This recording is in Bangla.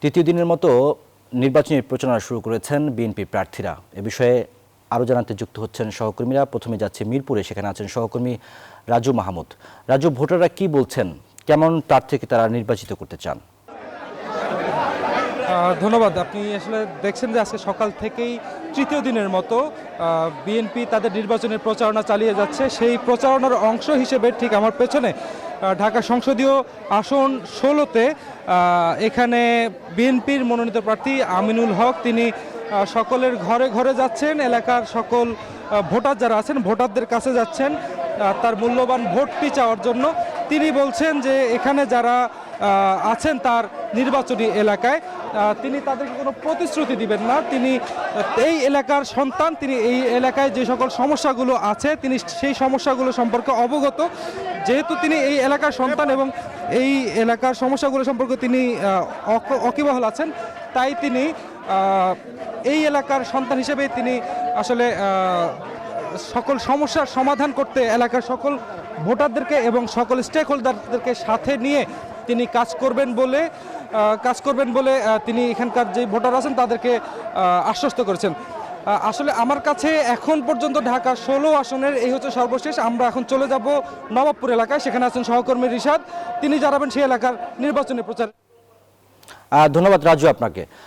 তৃতীয় দিনের মতো নির্বাচনী প্রচারণা শুরু করেছেন বিএনপি প্রার্থীরা। এ বিষয়ে আরও জানাতে যুক্ত হচ্ছেন সহকর্মীরা। প্রথমে যাচ্ছে মিরপুরে, সেখানে আছেন সহকর্মী রাজু মাহমুদ। রাজু, ভোটাররা কি বলছেন, কেমন প্রার্থীকে তারা নির্বাচিত করতে চান? ধন্যবাদ। আপনি আসলে দেখছেন যে আজকে সকাল থেকেই তৃতীয় দিনের মতো বিএনপি তাদের নির্বাচনের প্রচারণা চালিয়ে যাচ্ছে। সেই প্রচারণার অংশ হিসেবে ঠিক আমার পেছনে ঢাকা সংসদীয় আসন 16-তে এখানে বিএনপির মনোনীত প্রার্থী আমিনুল হক তিনি সকলের ঘরে ঘরে যাচ্ছেন। এলাকার সকল ভোটার যারা আছেন ভোটারদের কাছে যাচ্ছেন তার মূল্যবান ভোটটি চাওয়ার জন্য। তিনি বলছেন যে এখানে যারা আছেন তার নির্বাচনী এলাকায় তিনি তাদেরকে কোনো প্রতিশ্রুতি দিবেন না। তিনি এই এলাকার সন্তান, তিনি এই এলাকায় যে সকল সমস্যাগুলো আছে তিনি সেই সমস্যাগুলো সম্পর্কে অবগত। যেহেতু তিনি এই এলাকার সন্তান এবং এই এলাকার সমস্যাগুলো সম্পর্কে তিনি ওয়াকিবহাল আছেন, তাই তিনি এই এলাকার সন্তান হিসেবে তিনি আসলে সকল সমস্যার সমাধান করতে এলাকার সকল ভোটারদেরকে এবং সকল স্টেক হোল্ডারদেরকে সাথে নিয়ে তিনি কাজ করবেন বলে তিনি এখানকার যে ভোটার আছেন তাদেরকে আশ্বস্ত করেছেন। আসলে আমার কাছে এখন পর্যন্ত ঢাকা 16 আসনের এই হচ্ছে সর্বশেষ। আমরা এখন চলে যাব নবাবপুর এলাকায়, সেখানে আছেন সহকর্মী রিশাদ, তিনি জানাবেন সেই এলাকার নির্বাচনী প্রচার। ধন্যবাদ রাজু আপনাকে।